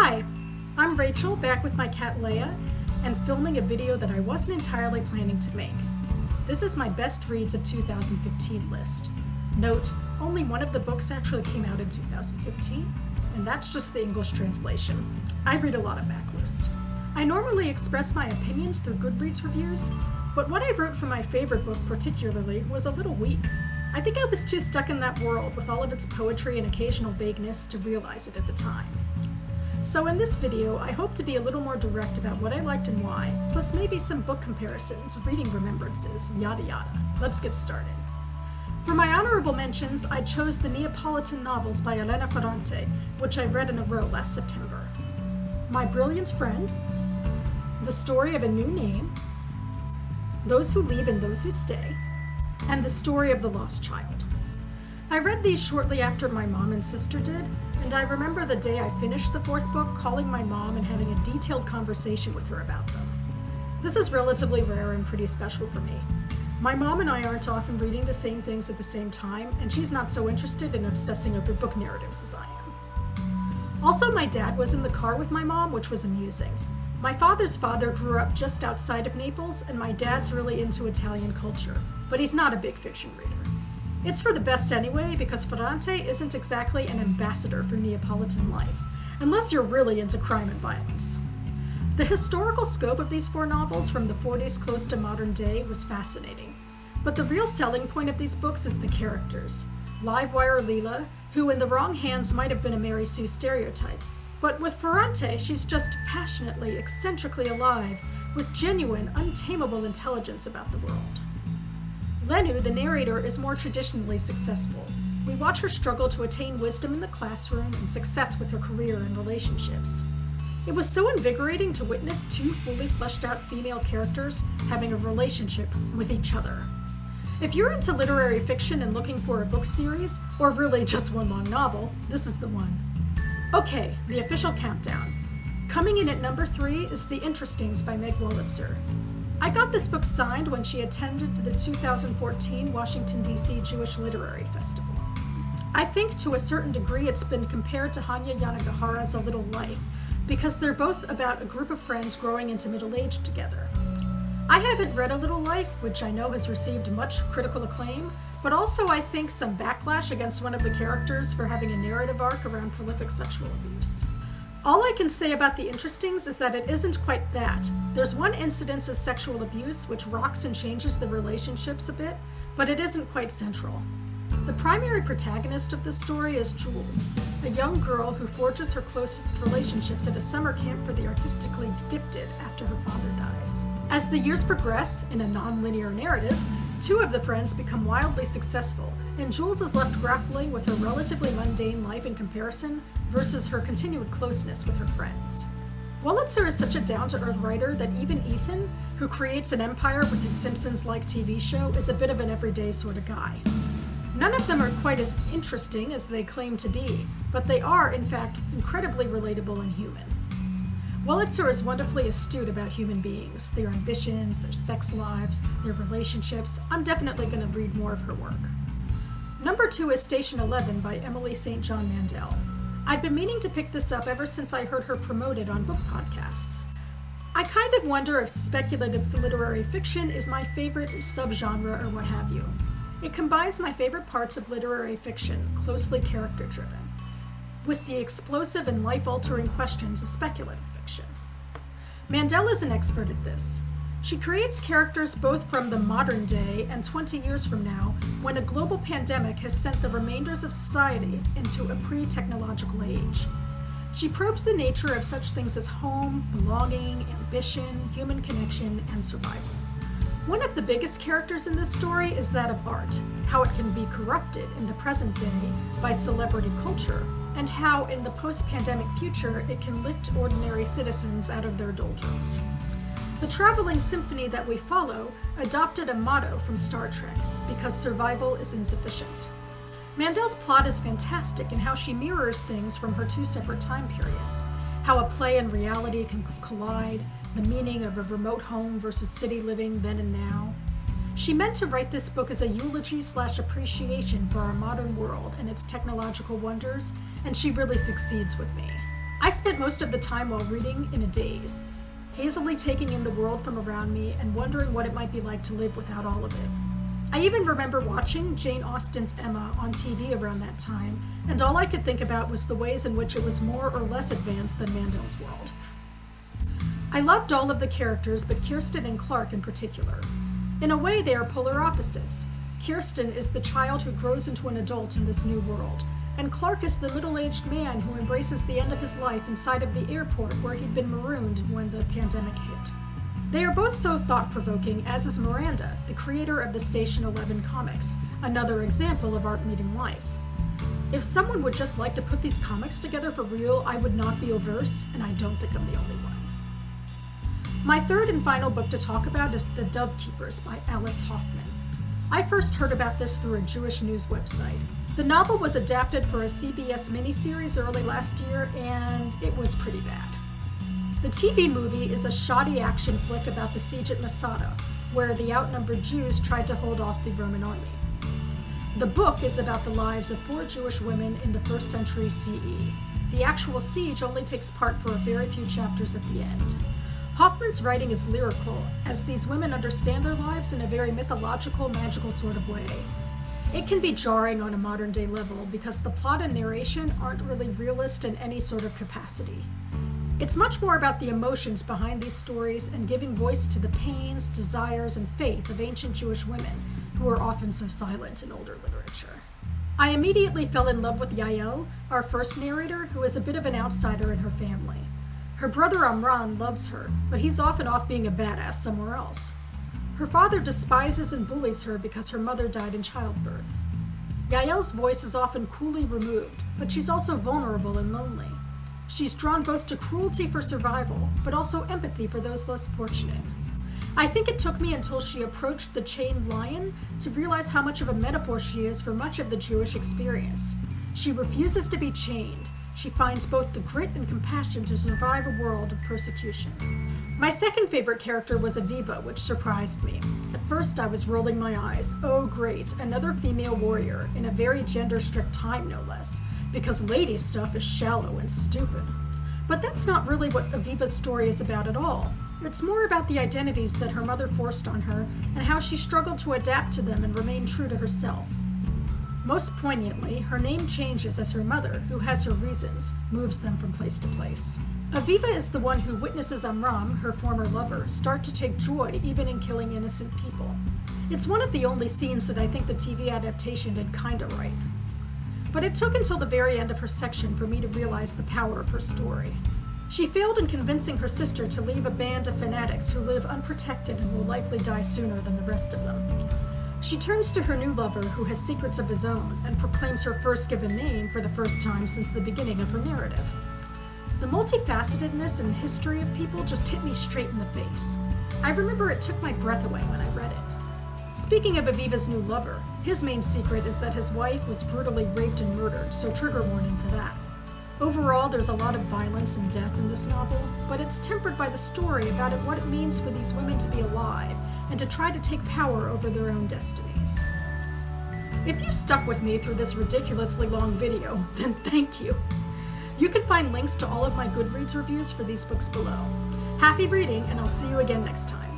Hi, I'm Rachel, back with my cat Leia, and filming a video that I wasn't entirely planning to make. This is my best reads of 2015 list. Note, only one of the books actually came out in 2015, and that's just the English translation. I read a lot of backlist. I normally express my opinions through Goodreads reviews, but what I wrote for my favorite book particularly was a little weak. I think I was too stuck in that world with all of its poetry and occasional vagueness to realize it at the time. So in this video, I hope to be a little more direct about what I liked and why, plus maybe some book comparisons, reading remembrances, yada yada. Let's get started. For my honorable mentions, I chose the Neapolitan novels by Elena Ferrante, which I read in a row last September. My Brilliant Friend, The Story of a New Name, Those Who Leave and Those Who Stay, and The Story of the Lost Child. I read these shortly after my mom and sister did, and I remember the day I finished the fourth book calling my mom and having a detailed conversation with her about them. This is relatively rare and pretty special for me. My mom and I aren't often reading the same things at the same time, and she's not so interested in obsessing over book narratives as I am. Also, my dad was in the car with my mom, which was amusing. My father's father grew up just outside of Naples, and my dad's really into Italian culture, but he's not a big fiction reader. It's for the best anyway, because Ferrante isn't exactly an ambassador for Neapolitan life, unless you're really into crime and violence. The historical scope of these four novels from the 40s close to modern day was fascinating, but the real selling point of these books is the characters. Livewire Leela, who in the wrong hands might have been a Mary Sue stereotype, but with Ferrante, she's just passionately, eccentrically alive, with genuine, untamable intelligence about the world. Lenu, the narrator, is more traditionally successful. We watch her struggle to attain wisdom in the classroom and success with her career and relationships. It was so invigorating to witness two fully fleshed out female characters having a relationship with each other. If you're into literary fiction and looking for a book series, or really just one long novel, this is the one. Okay, the official countdown. Coming in at number 3 is The Interestings by Meg Wolitzer. I got this book signed when she attended the 2014 Washington, D.C. Jewish Literary Festival. I think to a certain degree it's been compared to Hanya Yanagihara's A Little Life, because they're both about a group of friends growing into middle age together. I haven't read A Little Life, which I know has received much critical acclaim, but also I think some backlash against one of the characters for having a narrative arc around prolific sexual abuse. All I can say about The Interestings is that it isn't quite that. There's one incidence of sexual abuse which rocks and changes the relationships a bit, but it isn't quite central. The primary protagonist of this story is Jules, a young girl who forges her closest relationships at a summer camp for the artistically gifted after her father dies. As the years progress, in a non-linear narrative, two of the friends become wildly successful, and Jules is left grappling with her relatively mundane life in comparison versus her continued closeness with her friends. Wolitzer is such a down-to-earth writer that even Ethan, who creates an empire with his Simpsons-like TV show, is a bit of an everyday sort of guy. None of them are quite as interesting as they claim to be, but they are, in fact, incredibly relatable and human. Wolitzer is wonderfully astute about human beings, their ambitions, their sex lives, their relationships. I'm definitely going to read more of her work. Number 2 is Station 11 by Emily St. John Mandel. I'd been meaning to pick this up ever since I heard her promoted on book podcasts. I kind of wonder if speculative literary fiction is my favorite subgenre or what have you. It combines my favorite parts of literary fiction, closely character-driven, with the explosive and life-altering questions of speculative fiction. Mandel is an expert at this. She creates characters both from the modern day and 20 years from now, when a global pandemic has sent the remainders of society into a pre-technological age. She probes the nature of such things as home, belonging, ambition, human connection, and survival. One of the biggest characters in this story is that of art, how it can be corrupted in the present day by celebrity culture, and how in the post-pandemic future it can lift ordinary citizens out of their doldrums. The traveling symphony that we follow adopted a motto from Star Trek, because survival is insufficient. Mandel's plot is fantastic in how she mirrors things from her two separate time periods, how a play and reality can collide, the meaning of a remote home versus city living then and now. She meant to write this book as a eulogy/appreciation for our modern world and its technological wonders, and she really succeeds with me. I spent most of the time while reading in a daze, hazily taking in the world from around me and wondering what it might be like to live without all of it. I even remember watching Jane Austen's Emma on TV around that time, and all I could think about was the ways in which it was more or less advanced than Mandel's world. I loved all of the characters, but Kirsten and Clark in particular. In a way, they are polar opposites. Kirsten is the child who grows into an adult in this new world, and Clark is the middle-aged man who embraces the end of his life inside of the airport where he'd been marooned when the pandemic hit. They are both so thought-provoking, as is Miranda, the creator of the Station 11 comics, another example of art meeting life. If someone would just like to put these comics together for real, I would not be averse, and I don't think I'm the only one. My third and final book to talk about is The Dove Keepers by Alice Hoffman. I first heard about this through a Jewish news website. The novel was adapted for a CBS miniseries early last year, and it was pretty bad. The TV movie is a shoddy action flick about the siege at Masada, where the outnumbered Jews tried to hold off the Roman army. The book is about the lives of 4 Jewish women in the 1st century CE. The actual siege only takes part for a very few chapters at the end. Hoffman's writing is lyrical, as these women understand their lives in a very mythological, magical sort of way. It can be jarring on a modern-day level because the plot and narration aren't really realist in any sort of capacity. It's much more about the emotions behind these stories and giving voice to the pains, desires, and faith of ancient Jewish women, who are often so silent in older literature. I immediately fell in love with Yael, our first narrator, who is a bit of an outsider in her family. Her brother Amran loves her, but he's often off being a badass somewhere else. Her father despises and bullies her because her mother died in childbirth. Yael's voice is often coolly removed, but she's also vulnerable and lonely. She's drawn both to cruelty for survival, but also empathy for those less fortunate. I think it took me until she approached the chained lion to realize how much of a metaphor she is for much of the Jewish experience. She refuses to be chained. She finds both the grit and compassion to survive a world of persecution. My second favorite character was Aviva, which surprised me. At first I was rolling my eyes. Oh great, another female warrior, in a very gender-strict time no less, because lady stuff is shallow and stupid. But that's not really what Aviva's story is about at all. It's more about the identities that her mother forced on her and how she struggled to adapt to them and remain true to herself. Most poignantly, her name changes as her mother, who has her reasons, moves them from place to place. Aviva is the one who witnesses Amram, her former lover, start to take joy even in killing innocent people. It's one of the only scenes that I think the TV adaptation did kinda right. But it took until the very end of her section for me to realize the power of her story. She failed in convincing her sister to leave a band of fanatics who live unprotected and will likely die sooner than the rest of them. She turns to her new lover, who has secrets of his own, and proclaims her first given name for the first time since the beginning of her narrative. The multifacetedness and history of people just hit me straight in the face. I remember it took my breath away when I read it. Speaking of Aviva's new lover, his main secret is that his wife was brutally raped and murdered, so trigger warning for that. Overall, there's a lot of violence and death in this novel, but it's tempered by the story about what it means for these women to be alive and to try to take power over their own destinies. If you stuck with me through this ridiculously long video, then thank you. You can find links to all of my Goodreads reviews for these books below. Happy reading, and I'll see you again next time.